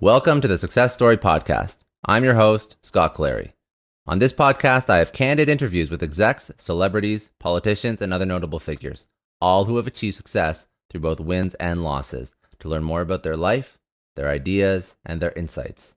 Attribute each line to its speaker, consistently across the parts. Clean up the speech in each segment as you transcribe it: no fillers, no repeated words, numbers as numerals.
Speaker 1: Welcome to the Success Story Podcast. I'm your host, Scott Clary. On this podcast, I have candid interviews with execs, celebrities, politicians, and other notable figures, all who have achieved success through both wins and losses, to learn more about their life, their ideas, and their insights.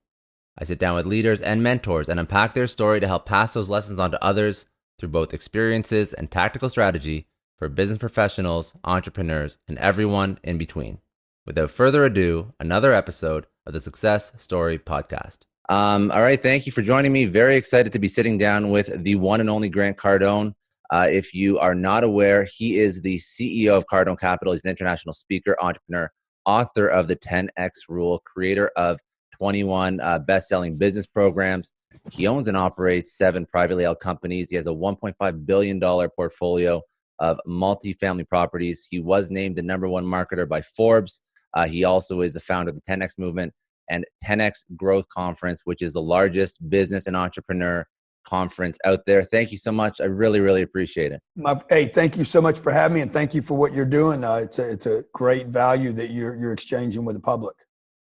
Speaker 1: I sit down with leaders and mentors and unpack their story to help pass those lessons on to others through both experiences and tactical strategy for business professionals, entrepreneurs, and everyone in between. Without further ado, another episode of the Success Story Podcast. All right, thank you for joining me. Very excited to be sitting down with the one and only Grant Cardone. If you are not aware, he is the CEO of CardoneCapital. He's an international speaker, entrepreneur, author of the 10X Rule, creator of 21 best-selling business programs. He owns and operates 7 privately held companies. He has a $1.5 billion portfolio of multifamily properties. He was named the #1 marketer by Forbes. He also is the founder of the 10X Movement and 10X Growth Conference, which is the largest business and entrepreneur conference out there. Thank you so much. I really, really appreciate it.
Speaker 2: Hey, thank you so much for having me, and thank you for what you're doing. It's a great value that you're exchanging with the public.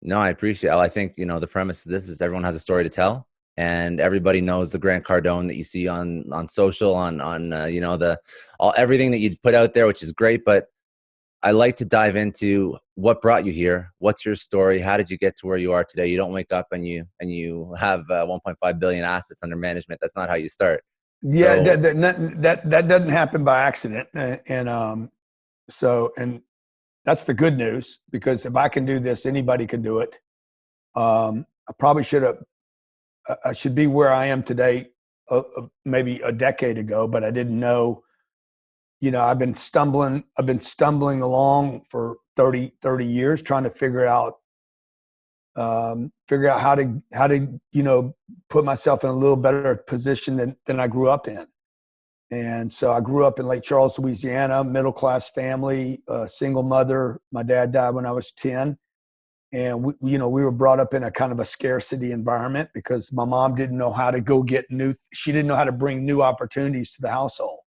Speaker 1: No, I appreciate it. I think, the premise of this is everyone has a story to tell, and everybody knows the Grant Cardone that you see on social, on everything that you put out there, which is great. But I like to dive into what brought you here. What's your story? How did you get to where you are today? You don't wake up and you have 1.5 billion assets under management. That's not how you start.
Speaker 2: Yeah, so, that doesn't happen by accident, and that's the good news, because if I can do this, anybody can do it. I probably I should be where I am today, maybe a decade ago, but I didn't know. I've been stumbling along for 30 years, trying to figure out how to put myself in a little better position than I grew up in. And so I grew up in Lake Charles, Louisiana, middle-class family, single mother. My dad died when I was 10. And we were brought up in a kind of a scarcity environment because my mom didn't know how to she didn't know how to bring new opportunities to the household.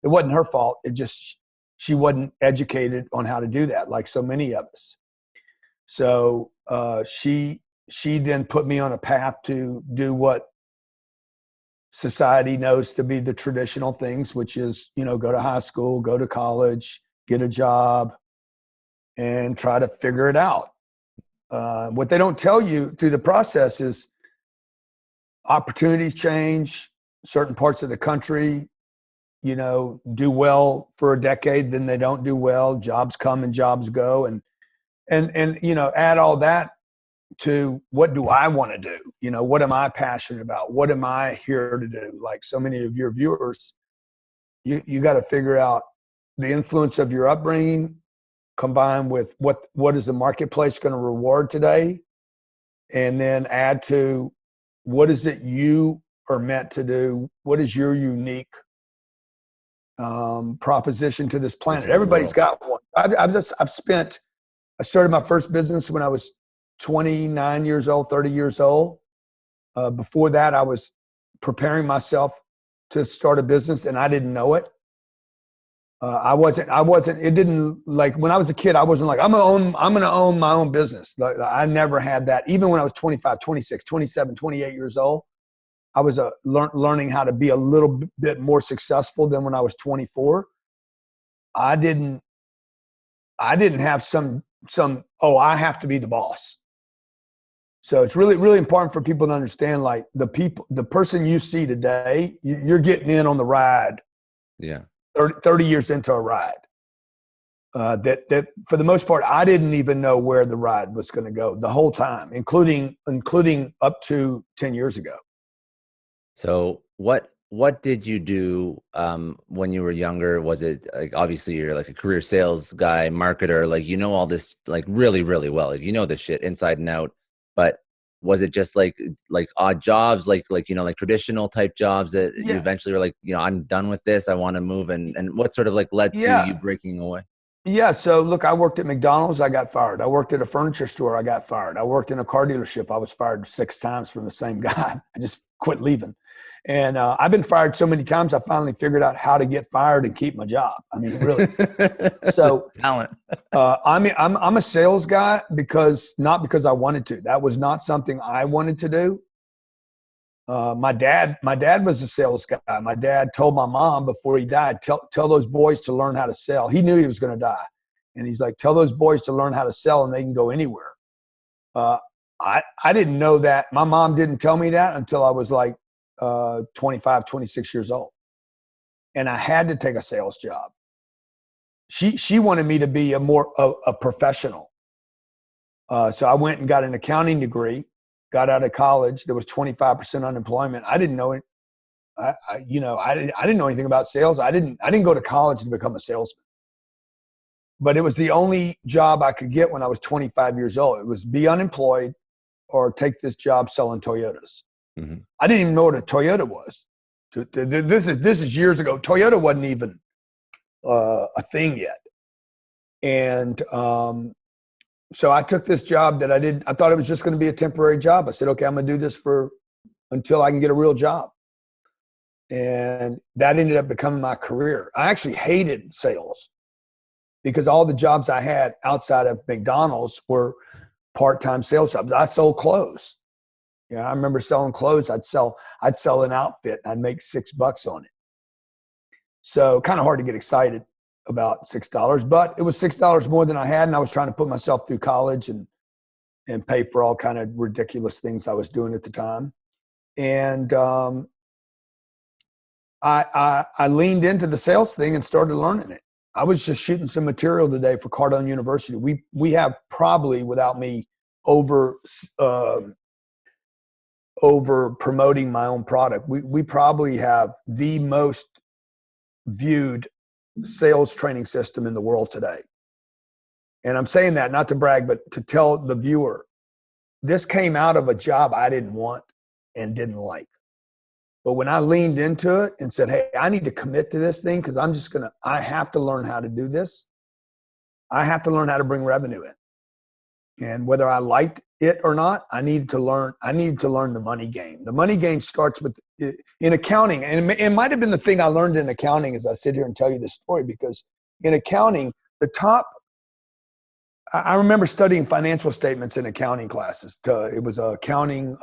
Speaker 2: It wasn't her fault. It just, she wasn't educated on how to do that, like so many of us. So she then put me on a path to do what society knows to be the traditional things, which is, go to high school, go to college, get a job, and try to figure it out. What they don't tell you through the process is opportunities change. Certain parts of the country do well for a decade, then they don't do well. Jobs come and jobs go. And add all that to what do I want to do? What am I passionate about? What am I here to do? Like so many of your viewers, you got to figure out the influence of your upbringing combined with what is the marketplace going to reward today? And then add to what is it you are meant to do? What is your unique proposition to this planet? Everybody's got one. I started my first business when I was 29 years old, 30 years old. Before that, I was preparing myself to start a business, and I didn't know it. It didn't, like, when I was a kid, I wasn't like, I'm going to own my own business. Like, I never had that. Even when I was 25, 26, 27, 28 years old, I was learning how to be a little bit more successful than when I was 24. I didn't have some, I have to be the boss. So it's really, really important for people to understand, like, the person you see today, you're getting in on the ride.
Speaker 1: Yeah.
Speaker 2: 30 years into a ride. That for the most part, I didn't even know where the ride was going to go the whole time, including up to 10 years ago.
Speaker 1: So what did you do when you were younger? Was it, like, obviously you're like a career sales guy, marketer, like, all this, like, really, really well, like, this shit inside and out. But was it just like odd jobs, like traditional type jobs that you eventually were like, I'm done with this, I want to move? And what sort of like led to you breaking away?
Speaker 2: Yeah. So look, I worked at McDonald's, I got fired. I worked at a furniture store, I got fired. I worked in a car dealership, I was fired 6 times from the same guy. I just quit leaving. And I've been fired so many times, I finally figured out how to get fired and keep my job. I mean, really. So
Speaker 1: talent.
Speaker 2: I'm a sales guy not because I wanted to. That was not something I wanted to do. My dad was a sales guy. My dad told my mom before he died, tell those boys to learn how to sell. He knew he was going to die. And he's like, tell those boys to learn how to sell and they can go anywhere. I didn't know that. My mom didn't tell me that until I was like 25, 26 years old. And I had to take a sales job. She wanted me to be a professional. So I went and got an accounting degree. Got out of college. There was 25% unemployment. I didn't know it. I didn't know anything about sales. I didn't go to college to become a salesman. But it was the only job I could get when I was 25 years old. It was be unemployed or take this job selling Toyotas. Mm-hmm. I didn't even know what a Toyota was. This is years ago. Toyota wasn't even a thing yet. And so I took this job that I thought it was just going to be a temporary job. I said, okay, I'm going to do this until I can get a real job. And that ended up becoming my career. I actually hated sales because all the jobs I had outside of McDonald's were part-time sales jobs. I sold clothes. You know, I remember selling clothes. I'd sell an outfit and I'd make $6 on it. So kind of hard to get excited about $6, but it was $6 more than I had, and I was trying to put myself through college and pay for all kind of ridiculous things I was doing at the time. And I leaned into the sales thing and started learning it. I was just shooting some material today for Cardone University. We have probably, without me over promoting my own product, we probably have the most viewed sales training system in the world today. And I'm saying that not to brag, but to tell the viewer, this came out of a job I didn't want and didn't like. But when I leaned into it and said, hey, I need to commit to this thing because I have to learn how to do this. I have to learn how to bring revenue in. And whether I liked it or not, I needed to learn the money game. The money game starts with in accounting. And it might have been the thing I learned in accounting as I sit here and tell you this story, because in accounting, I remember studying financial statements in accounting classes. It was accounting,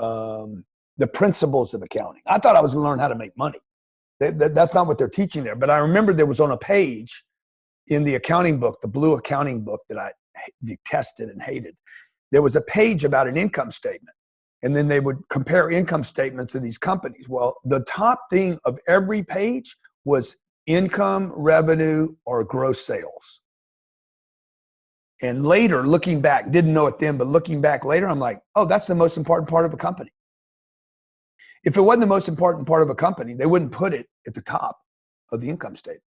Speaker 2: the principles of accounting. I thought I was going to learn how to make money. That's not what they're teaching there. But I remember there was on a page in the accounting book, the blue accounting book that I detested and hated. There was a page about an income statement, and then they would compare income statements of these companies. Well, the top thing of every page was income, revenue, or gross sales. And later, looking back, didn't know it then, but looking back later, I'm like, oh, that's the most important part of a company. If it wasn't the most important part of a company, they wouldn't put it at the top of the income statement.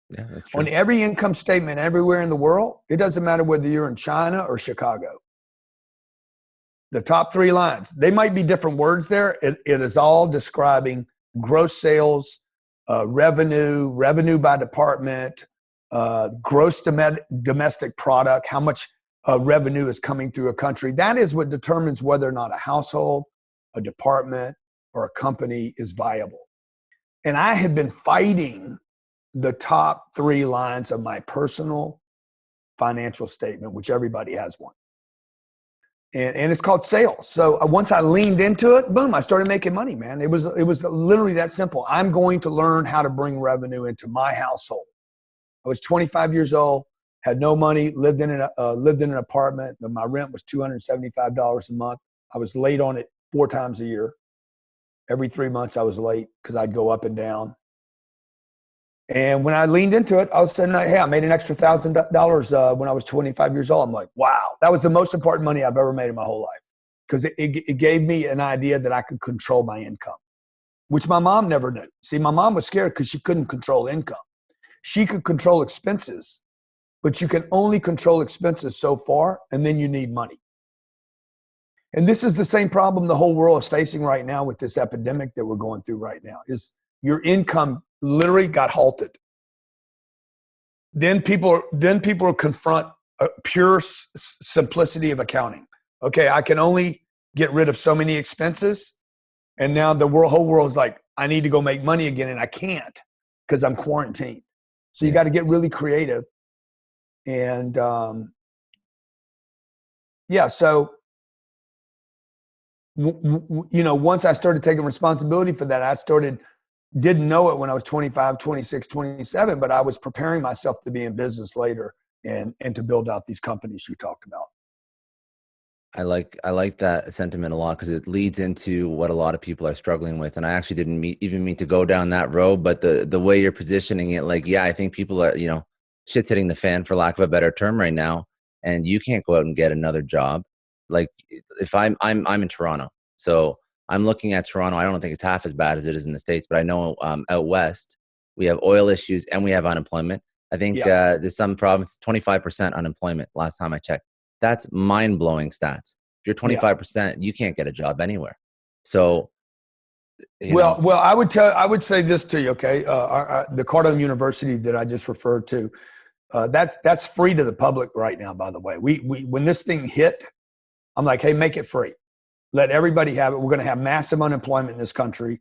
Speaker 1: Yeah, that's true.
Speaker 2: On every income statement everywhere in the world, it doesn't matter whether you're in China or Chicago. The top 3 lines, they might be different words there. It is all describing gross sales, revenue by department, gross domestic product, how much revenue is coming through a country. That is what determines whether or not a household, a department, or a company is viable. And I had been fighting the top 3 lines of my personal financial statement, which everybody has one. And it's called sales. So once I leaned into it, boom, I started making money, man. It was literally that simple. I'm going to learn how to bring revenue into my household. I was 25 years old, had no money, lived in an apartment. My rent was $275 a month. I was late on it 4 times a year. Every 3 months I was late because I'd go up and down. And when I leaned into it, all of a sudden, hey, I made an extra $1,000 when I was 25 years old. I'm like, wow, that was the most important money I've ever made in my whole life, because it gave me an idea that I could control my income, which my mom never knew. See, my mom was scared because she couldn't control income. She could control expenses, but you can only control expenses so far, and then you need money. And this is the same problem the whole world is facing right now with this epidemic that we're going through right now, is your income literally got halted. Then people confront a pure simplicity of accounting. Okay, I can only get rid of so many expenses, And now the whole world's like, I need to go make money again, and I can't because I'm quarantined. So you got to get really creative. And so once I started taking responsibility for that, didn't know it when I was 25, 26, 27, but I was preparing myself to be in business later and to build out these companies you talked about.
Speaker 1: I like that sentiment a lot because it leads into what a lot of people are struggling with. And I actually didn't even mean to go down that road, but the way you're positioning it, like, yeah, I think people are, shit's hitting the fan, for lack of a better term, right now. And you can't go out and get another job. Like, if I'm in Toronto, so I'm looking at Toronto. I don't think it's half as bad as it is in the States, but I know out west we have oil issues and we have unemployment. I think there's some provinces 25% unemployment last time I checked. That's mind-blowing stats. If you're 25%, you can't get a job anywhere. So,
Speaker 2: well, I would say this to you, okay? The Cardone University that I just referred to, that's free to the public right now. By the way, we when this thing hit, I'm like, hey, make it free. Let everybody have it. We're going to have massive unemployment in this country.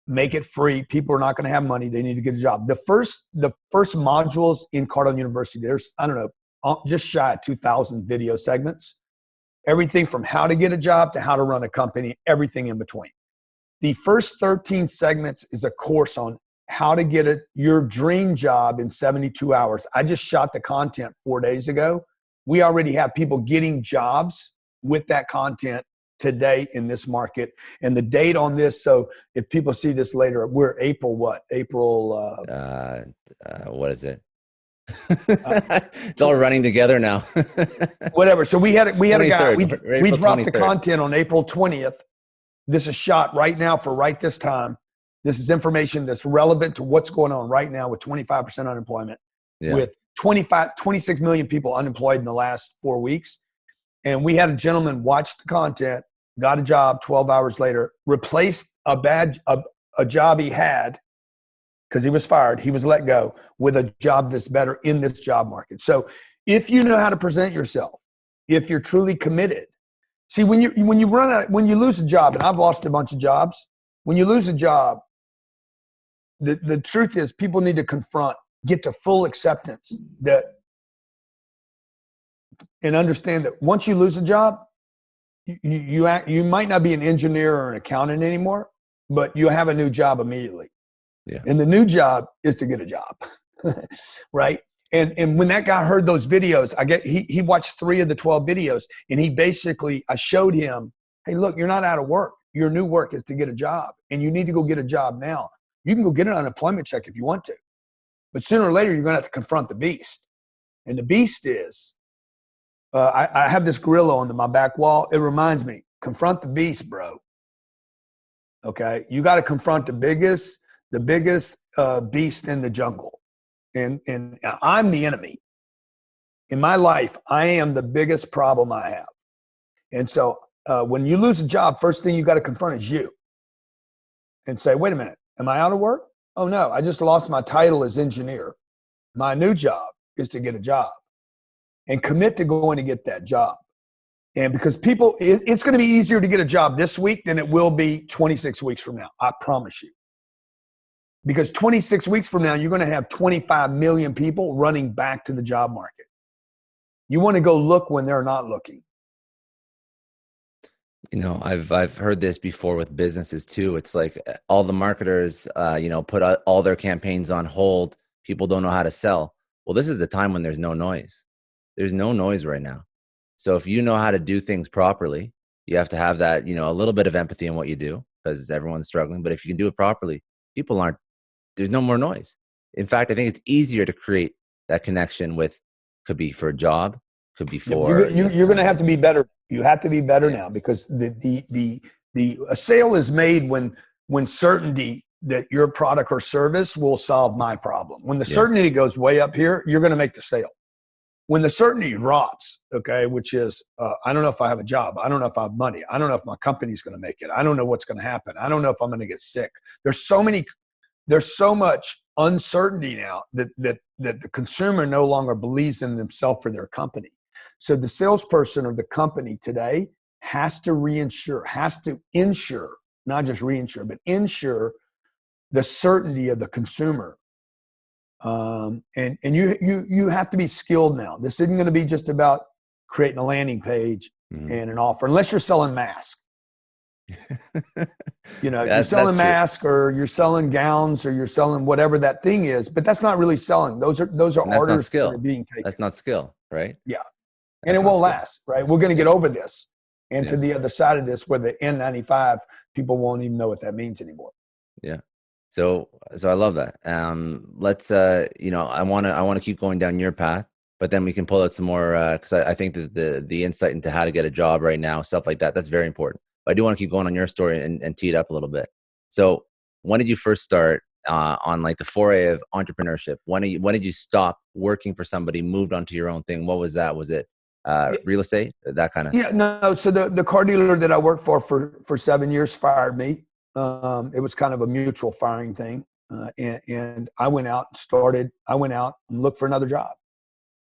Speaker 2: Make it free. People are not going to have money. They need to get a job. The first modules in Cardone University, there's, I don't know, just shy of 2,000 video segments. Everything from how to get a job to how to run a company, everything in between. The first 13 segments is a course on how to get your dream job in 72 hours. I just shot the content 4 days ago. We already have people getting jobs with that content today in this market. And the date on this, so if people see this later, we're April what?
Speaker 1: What is it? It's all running together now.
Speaker 2: Whatever. So we had a guy, we dropped
Speaker 1: 23rd.
Speaker 2: the content on April 20th. This is shot right now for right this time. This is information that's relevant to what's going on right now with 25% unemployment, with 26 million people unemployed in the last 4 weeks. And we had a gentleman watch the content, got a job 12 hours later, replaced a job he had because he was fired. He was let go with a job that's better in this job market. So if you know how to present yourself, if you're truly committed, see, when you lose a job, and I've lost a bunch of jobs, when you lose a job, the truth is people need to get to full acceptance and understand that once you lose a job, you might not be an engineer or an accountant anymore, but you have a new job immediately. Yeah. And the new job is to get a job, right? And when that guy heard those videos, he watched 3 of the 12 videos, and I showed him, hey, look, you're not out of work. Your new work is to get a job, and you need to go get a job now. You can go get an unemployment check if you want to, but sooner or later, you're going to have to confront the beast. And the beast is, I have this gorilla on my back wall. It reminds me, confront the beast, bro. Okay? You got to confront the biggest beast in the jungle. And I'm the enemy. In my life, I am the biggest problem I have. And so when you lose a job, first thing you got to confront is you. And say, wait a minute, am I out of work? Oh, no, I just lost my title as engineer. My new job is to get a job and commit to going to get that job. And because it's going to be easier to get a job this week than it will be 26 weeks from now. I promise you. Because 26 weeks from now, you're going to have 25 million people running back to the job market. You want to go look when they're not looking.
Speaker 1: I've heard this before with businesses too. It's like all the marketers, put all their campaigns on hold. People don't know how to sell. Well, this is a time when there's no noise. There's no noise right now. So if you know how to do things properly, you have to have that, a little bit of empathy in what you do because everyone's struggling. But if you can do it properly, there's no more noise. In fact, I think it's easier to create that connection could be for a job, could be for.
Speaker 2: You're going to have to be better. You have to be better now because a sale is made when certainty that your product or service will solve my problem. When the certainty goes way up here, you're going to make the sale. When the certainty drops, okay, which is, I don't know if I have a job. I don't know if I have money. I don't know if my company's going to make it. I don't know what's going to happen. I don't know if I'm going to get sick. There's so much uncertainty now that the consumer no longer believes in themselves or their company. So the salesperson or the company today has to ensure not just reinsure, but insure the certainty of the consumer. And you have to be skilled now. This isn't going to be just about creating a landing page and an offer, unless you're selling masks. You're selling masks, or you're selling gowns, or you're selling whatever that thing is, but that's not really selling. Those are orders that are being taken.
Speaker 1: That's not skill, right?
Speaker 2: Yeah. And it won't last, right? We're going to get over this. And to the other side of this, where the N95, people won't even know what that means anymore.
Speaker 1: Yeah. So I love that. Let's, I want to keep going down your path, but then we can pull out some more, cause I think that the insight into how to get a job right now, stuff like that, that's very important. But I do want to keep going on your story and tee it up a little bit. So when did you first start on like the foray of entrepreneurship? When did you stop working for somebody, moved onto your own thing? What was that? Was it real estate, that kind of?
Speaker 2: Yeah, no. So the car dealer that I worked for 7 years fired me. It was kind of a mutual firing thing. And I went out and looked for another job.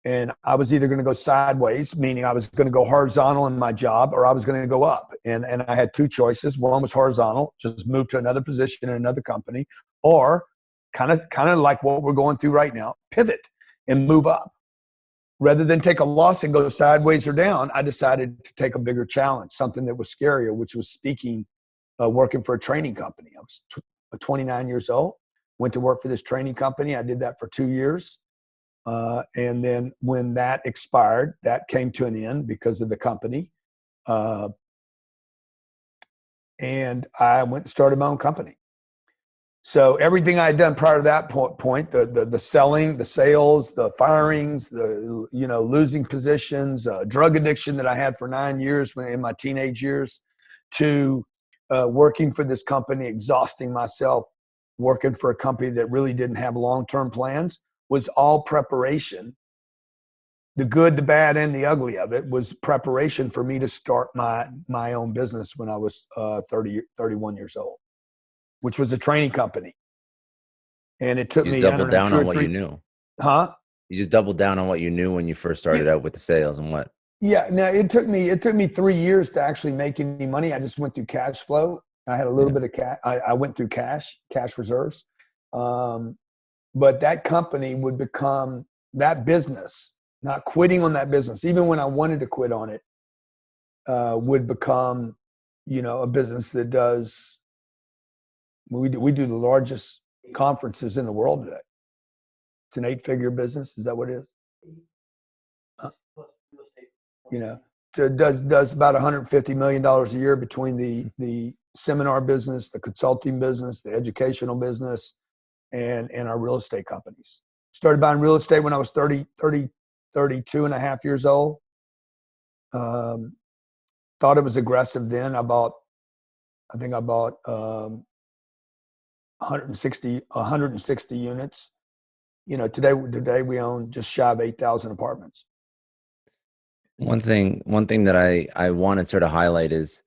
Speaker 2: And I was either going to go sideways, meaning I was going to go horizontal in my job, or I was going to go up. And I had two choices. One was horizontal, just move to another position in another company, or kind of like what we're going through right now, pivot and move up. Rather than take a loss and go sideways or down, I decided to take a bigger challenge, something that was scarier, which was speaking, working for a training company. I was 29 years old, went to work for this training company. I did that for 2 years. And then when that expired, that came to an end because of the company. And I went and started my own company. So everything I had done prior to that point, the selling, the sales, the firings, the losing positions, drug addiction that I had for 9 years in my teenage years, to working for this company, exhausting myself, working for a company that really didn't have long-term plans, was all preparation. The good, the bad, and the ugly of it was preparation for me to start my own business when I was 31 years old, which was a training company. And it took me,
Speaker 1: double down on what you knew.
Speaker 2: Huh?
Speaker 1: You just doubled down on what you knew when you first started out with the sales and what?
Speaker 2: Yeah. No, it took me 3 years to actually make any money. I just went through cash flow. I had a little bit of cash. I went through cash reserves. But that company would become that business, not quitting on that business, even when I wanted to quit on it, would become, a business that does, we do the largest conferences in the world today. It's an 8-figure business. Is that what it is? So it does about $150 million a year between the seminar business, the consulting business, the educational business, and our real estate companies. Started buying real estate when I was 32 and a half years old. Thought it was aggressive then. I bought 160 units. Today we own just shy of 8,000 apartments.
Speaker 1: One thing that I want to sort of highlight is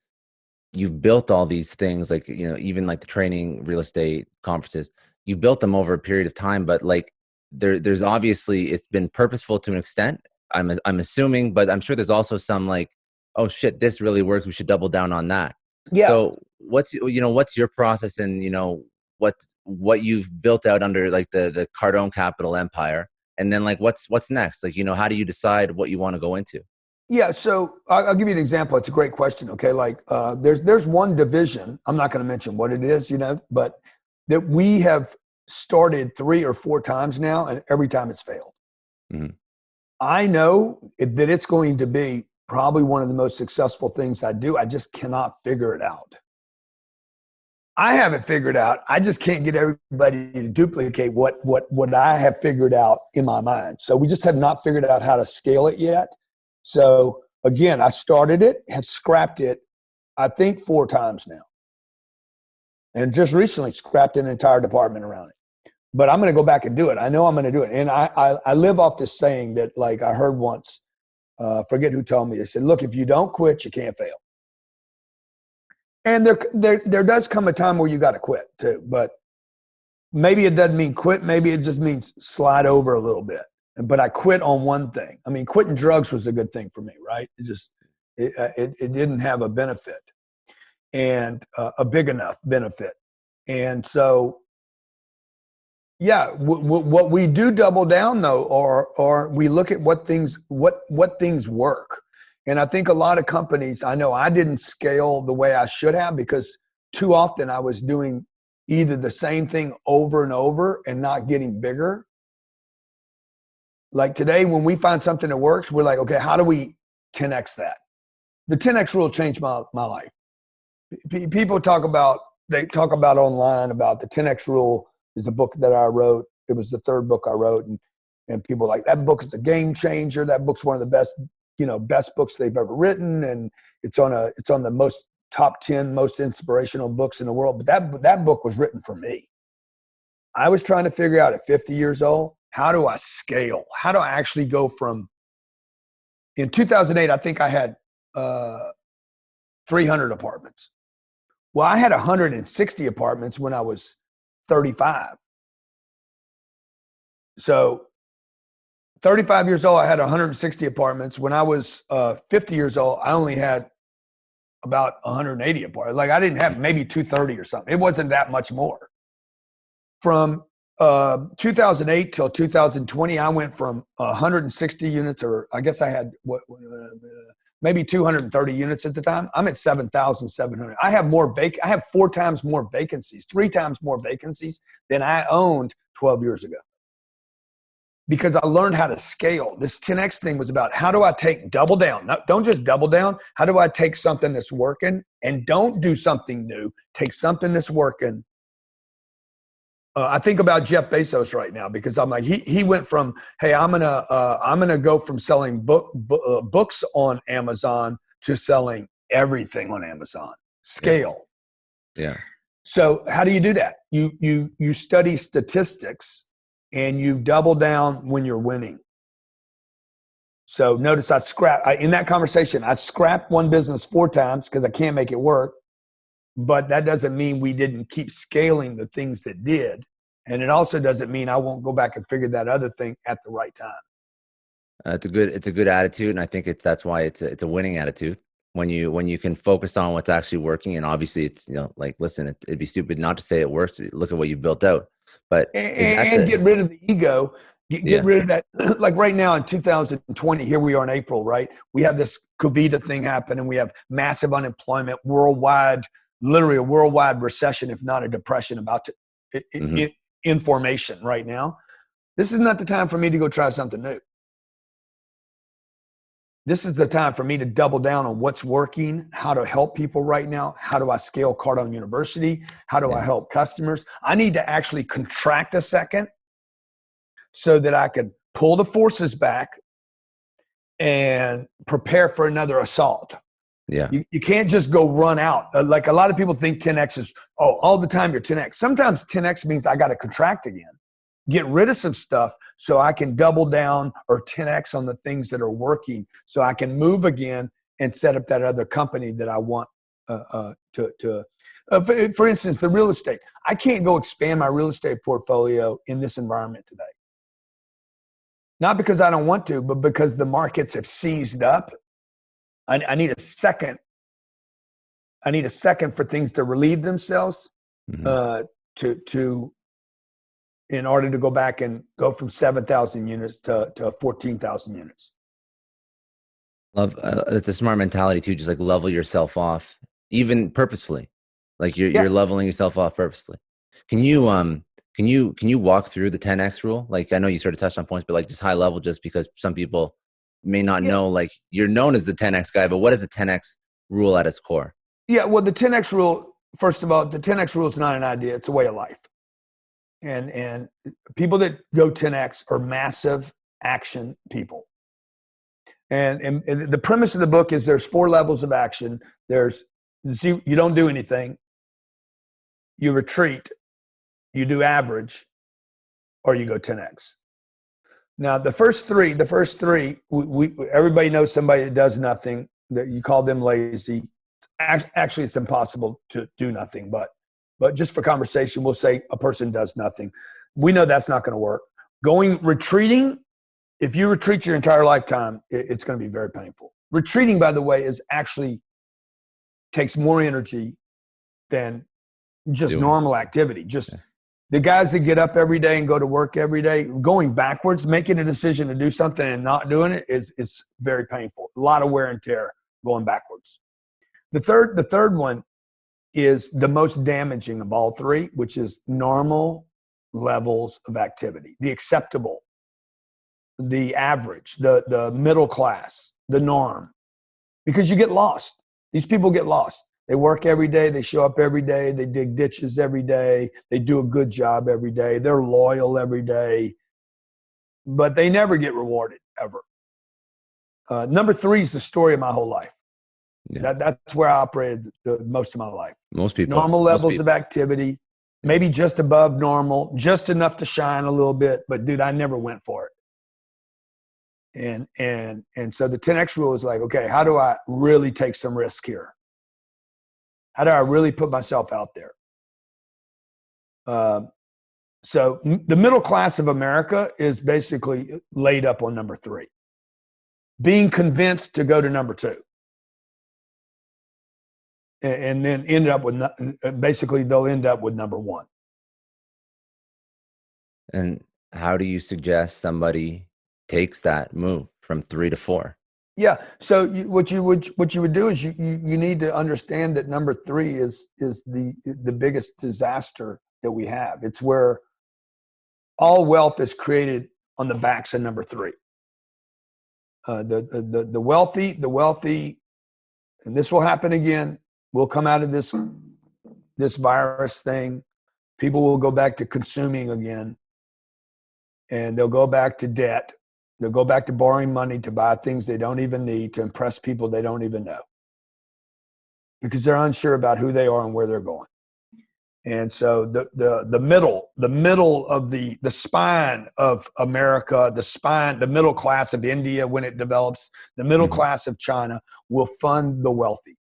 Speaker 1: you've built all these things, like, even like the training, real estate, conferences, you built them over a period of time, but like there's obviously, it's been purposeful to an extent. I'm assuming, but I'm sure there's also some like, oh shit, this really works, we should double down on that.
Speaker 2: Yeah.
Speaker 1: So what's your process, and what you've built out under like the CardoneCapital empire, and then like what's next? Like, how do you decide what you want to go into?
Speaker 2: Yeah, so I'll give you an example. It's a great question. Okay, like there's one division. I'm not going to mention what it is, but that we have started 3 or 4 times now, and every time it's failed. Mm-hmm. I know that it's going to be probably one of the most successful things I do. I just cannot figure it out. I have it figured out. I just can't get everybody to duplicate what I have figured out in my mind. So we just have not figured out how to scale it yet. So again, I started it, have scrapped it, I think 4 times now. And just recently scrapped an entire department around it. But I'm going to go back and do it. I know I'm going to do it. And I live off this saying that, like, I heard once, forget who told me. They said, look, if you don't quit, you can't fail. And there does come a time where you got to quit too. But maybe it doesn't mean quit. Maybe it just means slide over a little bit. But I quit on one thing. I mean, quitting drugs was a good thing for me, right? It didn't have a benefit. and a big enough benefit. And so, yeah, what we do double down though, or we look at what things work. And I think a lot of companies, I know I didn't scale the way I should have, because too often I was doing either the same thing over and over and not getting bigger. Like today, when we find something that works, we're like, okay, how do we 10x that? The 10x rule changed my life. People talk about online about the 10x rule. Is a book that I wrote. It was the third book I wrote, and people are like, that book is a game changer. That book's one of the best books they've ever written, and it's on the most top 10 most inspirational books in the world. But that book was written for me. I was trying to figure out at 50 years old, how do I scale? How do I actually go from, in 2008, I think I had 300 apartments. Well, I had 160 apartments when I was 35. So 35 years old, I had 160 apartments. When I was 50 years old, I only had about 180 apartments. Like I didn't have maybe 230 or something. It wasn't that much more. From 2008 till 2020, I went from 160 units, or I guess I had maybe 230 units at the time. I'm at 7,700. I have 4 times more vacancies, 3 times more vacancies than I owned 12 years ago. Because I learned how to scale. This 10X thing was about, how do I double down? Don't just double down. How do I take something that's working and don't do something new? Take something that's working. I think about Jeff Bezos right now, because I'm like, he went from, hey, I'm gonna go from selling books on Amazon to selling everything on Amazon. Scale.
Speaker 1: Yeah.
Speaker 2: So how do you do that? You study statistics and you double down when you're winning. So notice in that conversation, I scrapped one business 4 times because I can't make it work. But that doesn't mean we didn't keep scaling the things that did. And it also doesn't mean I won't go back and figure that other thing at the right time.
Speaker 1: It's a good attitude. And I think that's why it's a winning attitude. When you can focus on what's actually working. And obviously it's, like, listen, it'd be stupid not to say it works. Look at what you built out, but
Speaker 2: get rid of the ego. Get rid of that. Like right now in 2020, here we are in April, right? We have this COVID thing happen, and we have massive unemployment worldwide. Literally a worldwide recession, if not a depression, about to in formation right now. This is not the time for me to go try something new. This is the time for me to double down on what's working, how to help people right now. How do I scale Cardone University? How do I help customers? I need to actually contract a second so that I can pull the forces back and prepare for another assault.
Speaker 1: Yeah.
Speaker 2: You can't just go run out. Like a lot of people think 10X is, all the time you're 10X. Sometimes 10X means I got to contract again, get rid of some stuff so I can double down or 10X on the things that are working, so I can move again and set up that other company that I want for instance, the real estate. I can't go expand my real estate portfolio in this environment today. Not because I don't want to, but because the markets have seized up. I need a second. I need a second for things to relieve themselves, in order to go back and go from 7,000 units to 14,000 units.
Speaker 1: Love. It's a smart mentality too. Just like level yourself off, even purposefully. Like you're leveling yourself off purposely. Can you walk through the 10X rule? Like, I know you sort of touched on points, but like just high level, just because some people may not know, like, you're known as the 10X guy, but what is the 10X rule at its core?
Speaker 2: Yeah, well, the 10X rule, first of all, the 10X rule is not an idea. It's a way of life. And people that go 10X are massive action people. And the premise of the book is there's 4 levels of action. You don't do anything. You retreat. You do average, or you go 10X. Now, the first three, everybody knows somebody that does nothing, that you call them lazy. Actually, it's impossible to do nothing, but just for conversation, we'll say a person does nothing. We know that's not going to work. Retreating, if you retreat your entire lifetime, it's going to be very painful. Retreating, by the way, takes more energy than just
Speaker 1: Doing.
Speaker 2: normal activity. Just the guys that get up every day and go to work every day, going backwards, making a decision to do something and not doing it is very painful. A lot of wear and tear going backwards. The third one is the most damaging of all three, which is normal levels of activity, the acceptable, the average, the middle class, the norm, because you get lost. These people get lost. They work every day. They show up every day. They dig ditches every day. They do a good job every day. They're loyal every day, but they never get rewarded ever. Number 3 is the story of my whole life. Yeah. That's where I operated the most of my life.
Speaker 1: Most people.
Speaker 2: Normal levels of activity, maybe just above normal, just enough to shine a little bit. But dude, I never went for it. And so the 10X rule is like, okay, how do I really take some risk here? How do I really put myself out there? So the middle class of America is basically laid up on number 3, being convinced to go to number 2. And then ended up with, basically they'll end up with number 1.
Speaker 1: And how do you suggest somebody takes that move from 3 to 4?
Speaker 2: Yeah. So what you would do is you need to understand that number 3 is the biggest disaster that we have. It's where all wealth is created on the backs of number 3. The wealthy, and this will happen again. We'll come out of this virus thing. People will go back to consuming again, and they'll go back to debt. They'll go back to borrowing money to buy things they don't even need, to impress people they don't even know, because they're unsure about who they are and where they're going. And so the middle of the spine of America, the middle class of India when it develops, the middle class of China will fund the wealthy.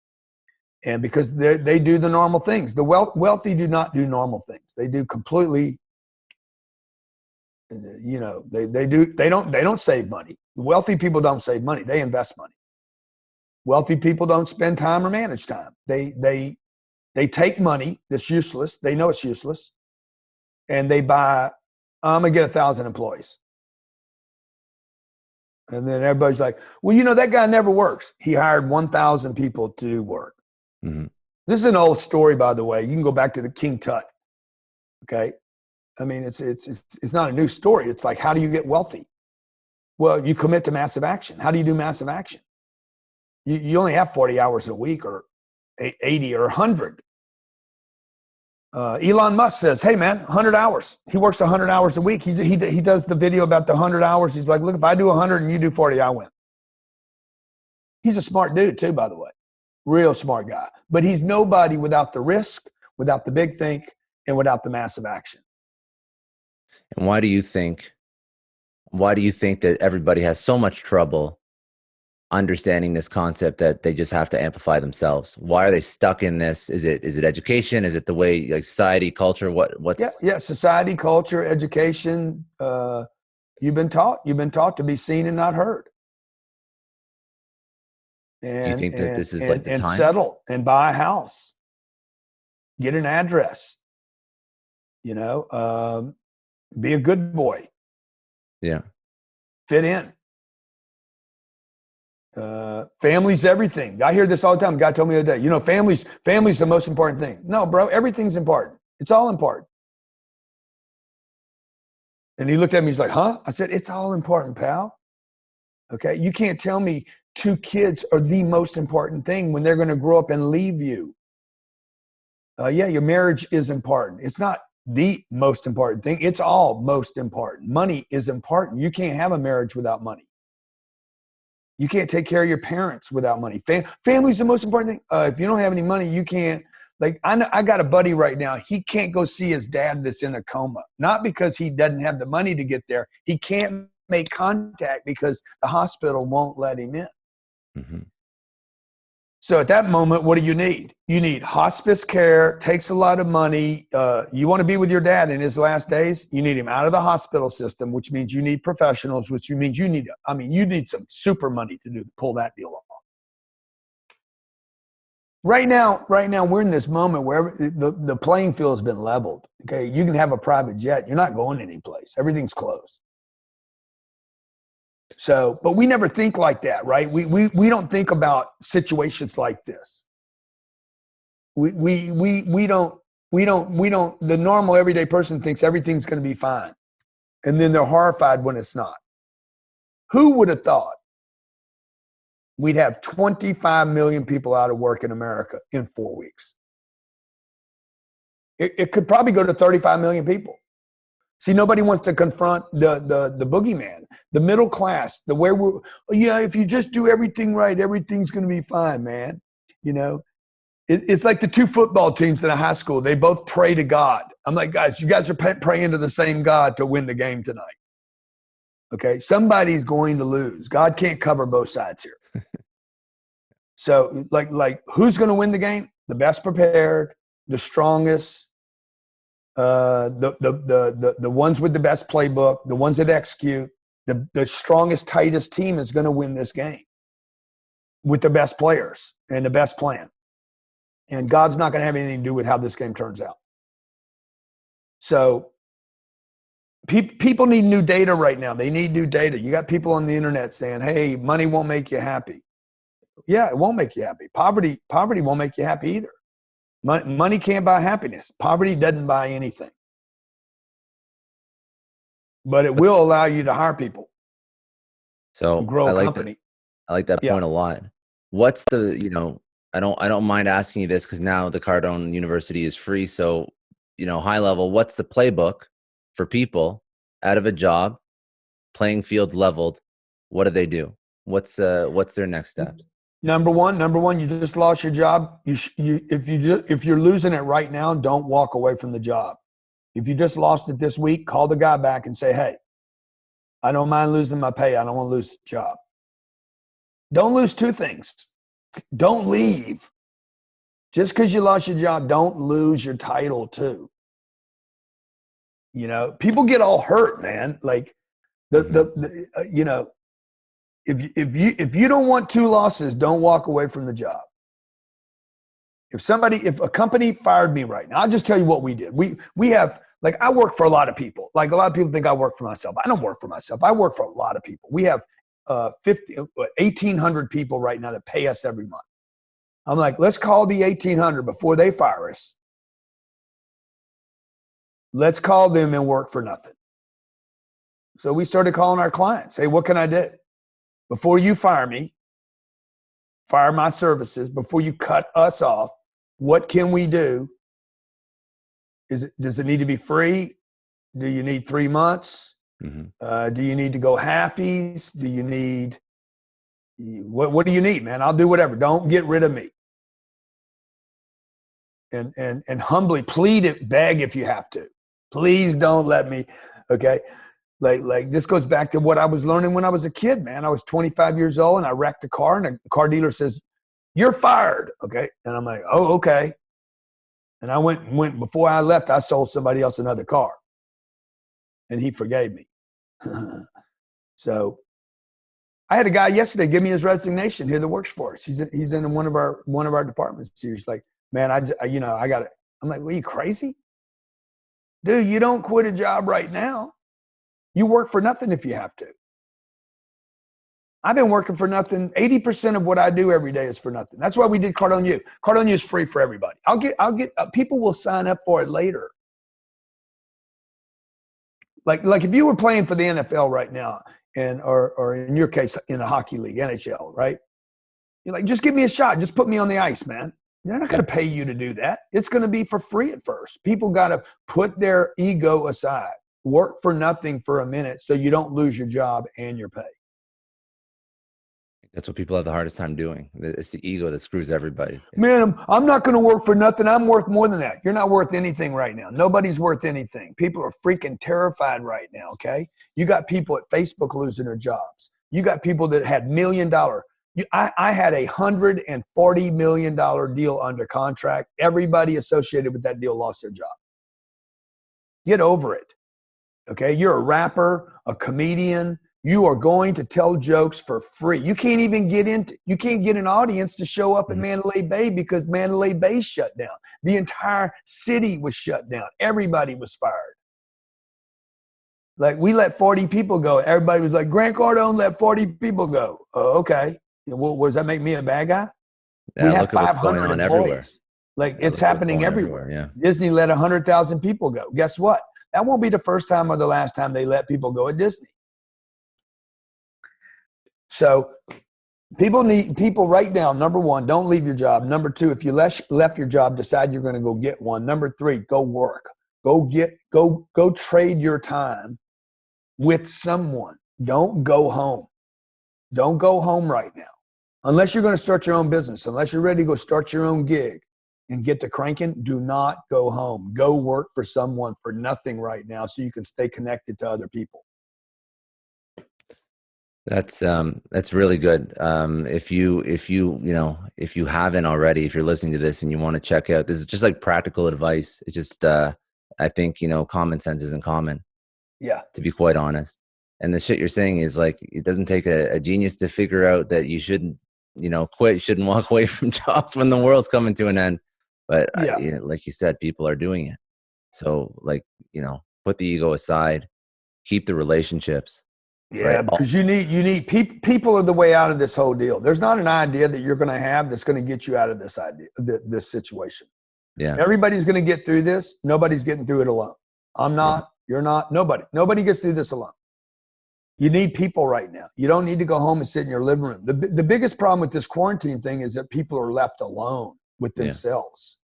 Speaker 2: And because they do the normal things. The wealthy do not do normal things. They do completely, they don't save money. Wealthy people don't save money. They invest money. Wealthy people don't spend time or manage time. They take money that's useless. They know it's useless. And they buy, I'm going to get 1,000 employees. And then everybody's like, well, that guy never works. He hired 1,000 people to do work. Mm-hmm. This is an old story, by the way. You can go back to the King Tut. Okay. I mean, it's not a new story. It's like, how do you get wealthy? Well, you commit to massive action. How do you do massive action? You only have 40 hours a week or 80 or 100. Elon Musk says, hey man, 100 hours. He works 100 hours a week. He does the video about the 100 hours. He's like, look, if I do 100 and you do 40, I win. He's a smart dude too, by the way. Real smart guy. But he's nobody without the risk, without the big think, and without the massive action.
Speaker 1: And why do you think that everybody has so much trouble understanding this concept that they just have to amplify themselves? Why are they stuck in this? Is it education? Is it the way, like, society, culture? What's
Speaker 2: yeah, society, culture, education. You've been taught to be seen and not heard. And,
Speaker 1: do you think that this is like the time? And
Speaker 2: settle and buy a house, get an address, be a good boy.
Speaker 1: Yeah.
Speaker 2: Fit in. Family's everything. I hear this all the time. A guy told me the other day, family's the most important thing. No, bro, everything's important. It's all important. And he looked at me, he's like, huh? I said, it's all important, pal. Okay. You can't tell me 2 kids are the most important thing when they're going to grow up and leave you. Yeah, your marriage is important. It's not the most important thing. It's all most important. Money is important. You can't have a marriage without money. You can't take care of your parents without money. Family's the most important thing. If you don't have any money, you can't. Like, I got a buddy right now. He can't go see his dad that's in a coma. Not because he doesn't have the money to get there. He can't make contact because the hospital won't let him in. Mm-hmm. So at that moment, what do you need? You need hospice care. Takes a lot of money. You want to be with your dad in his last days. You need him out of the hospital system, which means you need professionals, which means you need some super money to pull that deal off. Right now, we're in this moment where the playing field has been leveled. Okay, you can have a private jet. You're not going anyplace. Everything's closed. So, but we never think like that, right? We don't think about situations like this. We don't. The normal everyday person thinks everything's going to be fine, and then they're horrified when it's not. Who would have thought we'd have 25 million people out of work in America in 4 weeks? It could probably go to 35 million people. See, nobody wants to confront the boogeyman, the middle class, the way we're, yeah, if you just do everything right, everything's going to be fine, man. You know, it's like the two football teams in a high school. They both pray to God. I'm like, guys, you guys are praying to the same God to win the game tonight. Okay, somebody's going to lose. God can't cover both sides here. So, like, who's going to win the game? The best prepared, the strongest, the ones with the best playbook, the ones that execute. The strongest, tightest team is going to win this game with the best players and the best plan. And God's not going to have anything to do with how this game turns out. So people need new data right now. They need new data. You got people on the internet saying, hey, money won't make you happy. Yeah, it won't make you happy. Poverty won't make you happy either. Money can't buy happiness. Poverty doesn't buy anything. But it will allow you to hire people.
Speaker 1: So
Speaker 2: grow a company.
Speaker 1: I like that point a lot. What's the, I don't mind asking you this because now the Cardone University is free. So, high level, what's the playbook for people out of a job, playing field leveled? What do they do? What's their next steps?
Speaker 2: Number one, you just lost your job. If you're losing it right now, don't walk away from the job. If you just lost it this week, call the guy back and say, hey, I don't mind losing my pay. I don't want to lose the job. Don't lose two things. Don't leave. Just because you lost your job, don't lose your title too. People get all hurt, man. Like if you don't want two losses, don't walk away from the job. If a company fired me right now, I'll just tell you what we did. We have, like, I work for a lot of people. Like, a lot of people think I work for myself. I don't work for myself. I work for a lot of people. We have 1,800 people right now that pay us every month. I'm like, let's call the 1,800 before they fire us. Let's call them and work for nothing. So we started calling our clients. Hey, what can I do? Before you fire me, fire my services, before you cut us off, what can we do? Does it need to be free? Do you need 3 months? Mm-hmm. Do you need to go halfies? Do you need, what do you need, man? I'll do whatever. Don't get rid of me. And humbly plead it, beg if you have to. Please don't let me, okay? Like this goes back to what I was learning when I was a kid, man. I was 25 years old and I wrecked a car and a car dealer says, you're fired, okay? And I'm like, oh, okay. And I went before I left, I sold somebody else another car. And he forgave me. So I had a guy yesterday give me his resignation here that works for us. He's in one of our departments. He's like, man, I got it. I'm like, well, you crazy? Dude, you don't quit a job right now. You work for nothing if you have to. I've been working for nothing. 80% of what I do every day is for nothing. That's why we did Cardone U. Cardone U is free for everybody. I'll get people will sign up for it later. Like if you were playing for the NFL right now, or in your case in the hockey league, NHL, right? You're like, just give me a shot. Just put me on the ice, man. They're not going to pay you to do that. It's going to be for free at first. People got to put their ego aside. Work for nothing for a minute so you don't lose your job and your pay.
Speaker 1: That's what people have the hardest time doing. It's the ego that screws everybody.
Speaker 2: Man, I'm not going to work for nothing. I'm worth more than that. You're not worth anything right now. Nobody's worth anything. People are freaking terrified right now, okay? You got people at Facebook losing their jobs. You got people that had $1 million. I had a $140 million deal under contract. Everybody associated with that deal lost their job. Get over it. Okay, you're a rapper, a comedian, You are going to tell jokes for free. You can't even get an audience to show up at Mandalay Bay because Mandalay Bay shut down. The entire city was shut down. Everybody was fired. Like, we let 40 people go. Everybody was like, Grant Cardone let 40 people go. Oh, okay. Well, does that make me a bad guy?
Speaker 1: Yeah,
Speaker 2: We have
Speaker 1: look at what's
Speaker 2: 500
Speaker 1: going on
Speaker 2: employees.
Speaker 1: everywhere.
Speaker 2: Like, it's happening everywhere.
Speaker 1: Yeah.
Speaker 2: Disney let 100,000 people go. Guess what? That won't be the first time or the last time they let people go at Disney. So people right now, number one, don't leave your job. Number two, if you left your job, decide you're going to go get one. Number three, go work. Go trade your time with someone. Don't go home. Don't go home right now. Unless you're going to start your own business, unless you're ready to go start your own gig and get to cranking, do not go home. Go work for someone for nothing right now so you can stay connected to other people.
Speaker 1: That's really good. If you haven't already, if you're listening to this and you want to check out, this is just like practical advice. It's just, I think, common sense isn't common.
Speaker 2: Yeah.
Speaker 1: To be quite honest. And the shit you're saying is like, it doesn't take a genius to figure out that you shouldn't, quit, shouldn't walk away from jobs when the world's coming to an end. But
Speaker 2: yeah.
Speaker 1: like you said, people are doing it. So like, put the ego aside, keep the relationships.
Speaker 2: Yeah,
Speaker 1: right?
Speaker 2: because you need people are the way out of this whole deal. There's not an idea that you're going to have that's going to get you out of this this situation.
Speaker 1: Yeah.
Speaker 2: Everybody's going to get through this. Nobody's getting through it alone. I'm not, you're not, nobody gets through this alone. You need people right now. You don't need to go home and sit in your living room. The biggest problem with this quarantine thing is that people are left alone with themselves.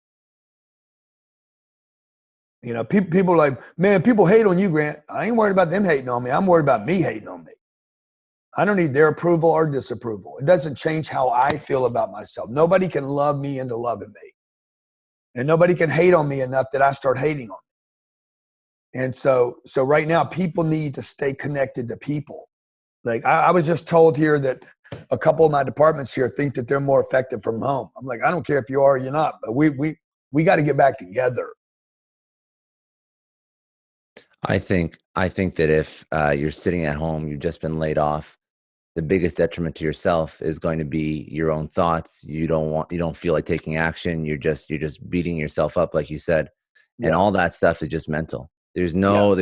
Speaker 2: People are like, man, people hate on you, Grant. I ain't worried about them hating on me. I'm worried about me hating on me. I don't need their approval or disapproval. It doesn't change how I feel about myself. Nobody can love me into loving me. And nobody can hate on me enough that I start hating on me. And so right now, people need to stay connected to people. Like I was just told here that a couple of my departments here think that they're more effective from home. I'm like, I don't care if you are or you're not, but we got to get back together.
Speaker 1: I think that if you're sitting at home, you've just been laid off, the biggest detriment to yourself is going to be your own thoughts. You don't feel like taking action. You're just beating yourself up, like you said, and all that stuff is just mental. There's no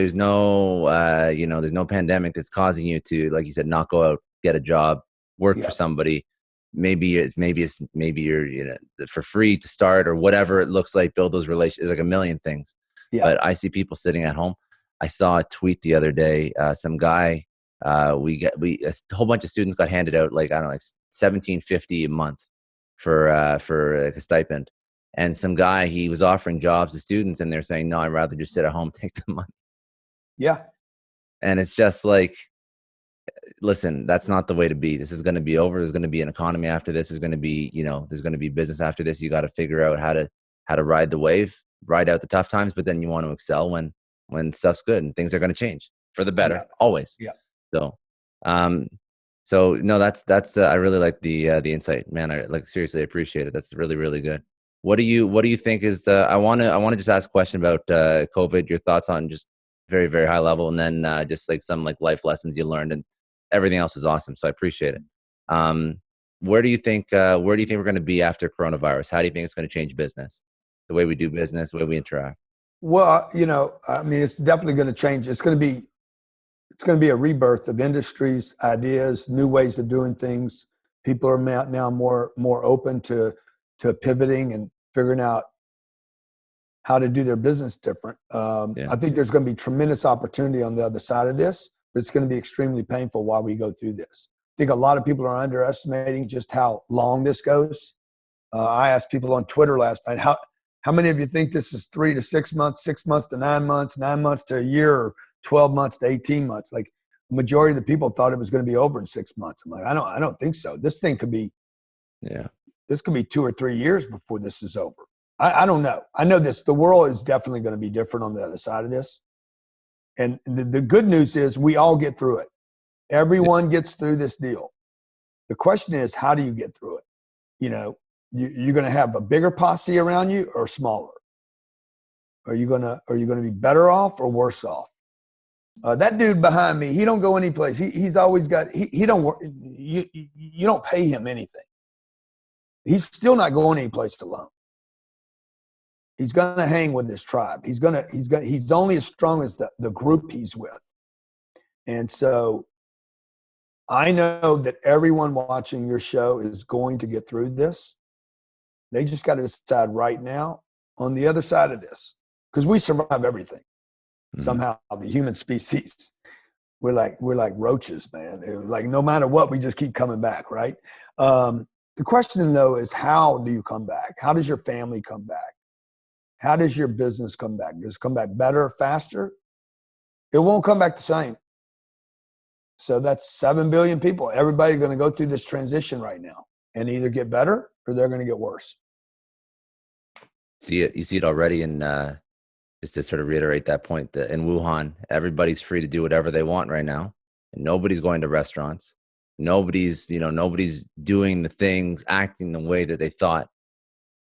Speaker 1: pandemic that's causing you to, like you said, not go out, get a job, work for somebody. Maybe you're for free to start or whatever it looks like. Build those relationships. There's like a million things. Yeah. But I see people sitting at home. I saw a tweet the other day. Some guy, a whole bunch of students got handed out like, I don't know, like $1,750 a month for like a stipend. And some guy, he was offering jobs to students and they're saying, no, I'd rather just sit at home, take the money.
Speaker 2: Yeah.
Speaker 1: And it's just like, listen, that's not the way to be. This is going to be over. There's going to be an economy after this. There's going to be, there's going to be business after this. You got to figure out how to ride the wave, ride out the tough times, but then you want to excel when stuff's good and things are going to change for the better, always. Yeah. So no, that's I really like the insight, man. I seriously appreciate it. That's really, really good. What do you think is, I want to just ask a question about COVID, your thoughts on just very, very high level. And then just like some like life lessons you learned, and everything else was awesome. So I appreciate it. Where do you think we're going to be after coronavirus? How do you think it's going to change business, the way we do business, the way we interact?
Speaker 2: Well, I mean, it's definitely going to change. It's going to be a rebirth of industries, ideas, new ways of doing things. People are now more open to pivoting and figuring out how to do their business different. I think there's going to be tremendous opportunity on the other side of this, but it's going to be extremely painful while we go through this. I think a lot of people are underestimating just how long this goes. I asked people on Twitter last night, how many of you think this is 3 to 6 months, 6 months to 9 months, 9 months to a year, or 12 months to 18 months? Like, the majority of the people thought it was going to be over in 6 months. I'm like, I don't think so. This thing could be, this could be 2 or 3 years before this is over. I don't know. I know the world is definitely going to be different on the other side of this. And the good news is we all get through it. Everyone gets through this deal. The question is, how do you get through it? You're going to have a bigger posse around you or smaller? Are you going to be better off or worse off? That dude behind me, he don't go any place. He's always got, he don't work. You don't pay him anything. He's still not going any place alone. He's going to hang with his tribe. He's only as strong as the group he's with. And so I know that everyone watching your show is going to get through this. They just got to decide right now on the other side of this, because we survive everything. Mm-hmm. Somehow the human species, we're like roaches, man. Like no matter what, we just keep coming back, right? The question though is, how do you come back? How does your family come back? How does your business come back? Does it come back better, faster? It won't come back the same. So that's 7 billion people. Everybody's going to go through this transition right now and either get better or they're going to get worse.
Speaker 1: You see it already in, just to sort of reiterate that point, that in Wuhan, everybody's free to do whatever they want right now. And nobody's going to restaurants. Nobody's doing the things, acting the way that they thought,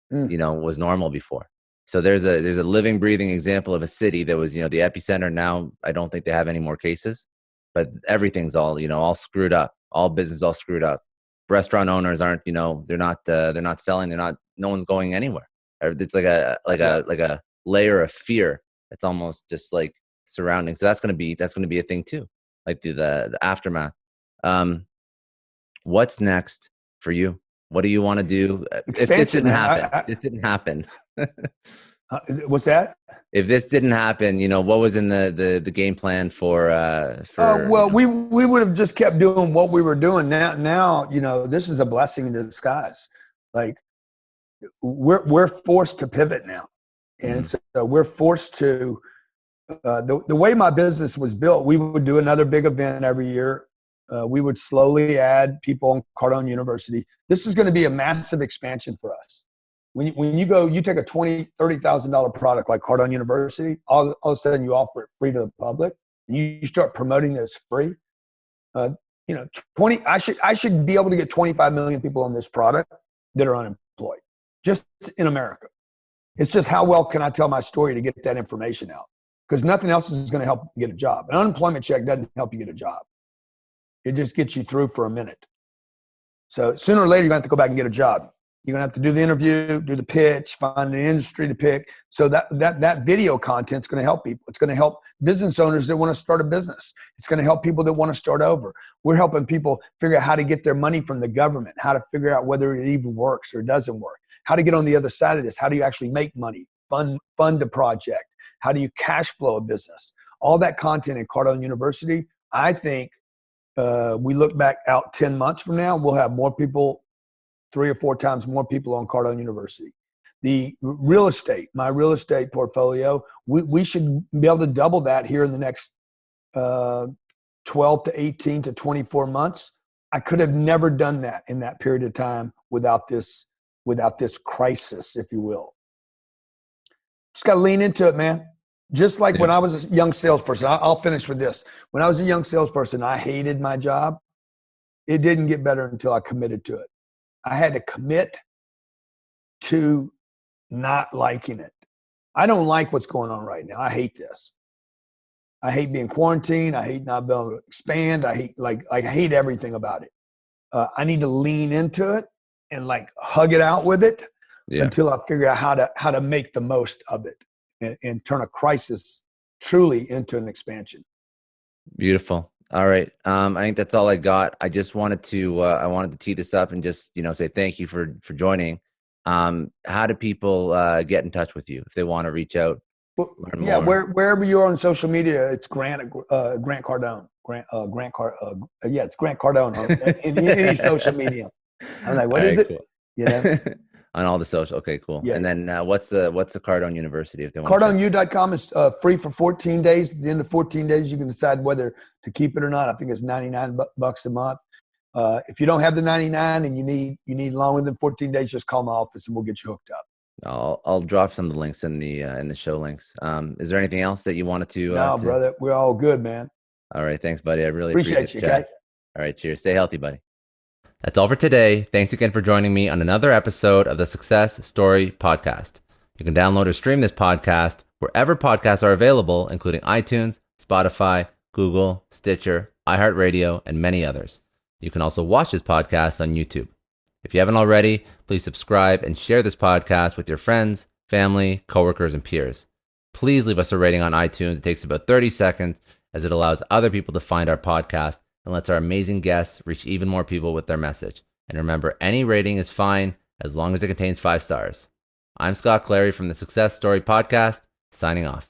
Speaker 1: was normal before. So there's a living, breathing example of a city that was, the epicenter. Now I don't think they have any more cases, but everything's all screwed up. All business all screwed up. Restaurant owners aren't, they're not selling. No one's going anywhere. It's like a layer of fear that's almost just like surrounding. So that's going to be a thing too, like the aftermath. What's next for you? What do you want to do? Expansion, if this didn't happen,
Speaker 2: what's that?
Speaker 1: If this didn't happen, what was in the game plan for
Speaker 2: we would have just kept doing what we were doing. Now, this is a blessing in disguise. Like we're forced to pivot now. And so we're forced to, the way my business was built, we would do another big event every year. We would slowly add people on Cardone University. This is going to be a massive expansion for us. When you take a $20,000, $30,000 product like Cardone University, all of a sudden you offer it free to the public, and you start promoting it as free. I should be able to get 25 million people on this product that are unemployed, just in America. It's just how well can I tell my story to get that information out? Because nothing else is going to help you get a job. An unemployment check doesn't help you get a job. It just gets you through for a minute. So sooner or later, you're going to have to go back and get a job. You're going to have to do the interview, do the pitch, find an industry to pick. So that video content is going to help people. It's going to help business owners that want to start a business. It's going to help people that want to start over. We're helping people figure out how to get their money from the government, how to figure out whether it even works or doesn't work, how to get on the other side of this. How do you actually make money, fund a project? How do you cash flow a business? All that content in Cardone University, I think we look back out 10 months from now, we'll have more people, 3 or 4 times more people on Cardone University. The real estate, my real estate portfolio, we should be able to double that here in the next 12 to 18 to 24 months. I could have never done that in that period of time without this crisis, if you will. Just got to lean into it, man. Just like when I was a young salesperson, I'll finish with this. When I was a young salesperson, I hated my job. It didn't get better until I committed to it. I had to commit to not liking it. I don't like what's going on right now. I hate this. I hate being quarantined. I hate not being able to expand. I hate everything about it. I need to lean into it and hug it out with it until I figure out how to make the most of it and turn a crisis truly into an expansion.
Speaker 1: Beautiful. All right. I think that's all I got. I just wanted to tee this up and just, say thank you for joining. How do people get in touch with you if they want to reach out?
Speaker 2: Well, wherever you are on social media, it's Grant Cardone. It's Grant Cardone in any social media. I'm like, what is it? Cool.
Speaker 1: On all the social. Okay, cool. Yeah. And then what's the Cardone University if they want?
Speaker 2: CardoneU.com is free for 14 days. At the end of 14 days, you can decide whether to keep it or not. I think it's $99 a month. If you don't have the 99 and you need longer than 14 days, just call my office and we'll get you hooked up.
Speaker 1: I'll drop some of the links in the show links. Is there anything else that you wanted to?
Speaker 2: No, brother, we're all good, man.
Speaker 1: All right, thanks, buddy. I really
Speaker 2: appreciate you. Okay.
Speaker 1: All right, cheers. Stay healthy, buddy. That's all for today. Thanks again for joining me on another episode of the Success Story Podcast. You can download or stream this podcast wherever podcasts are available, including iTunes, Spotify, Google, Stitcher, iHeartRadio, and many others. You can also watch this podcast on YouTube. If you haven't already, please subscribe and share this podcast with your friends, family, coworkers, and peers. Please leave us a rating on iTunes. It takes about 30 seconds as it allows other people to find our podcast and lets our amazing guests reach even more people with their message. And remember, any rating is fine as long as it contains 5 stars. I'm Scott Clary from the Success Story Podcast, signing off.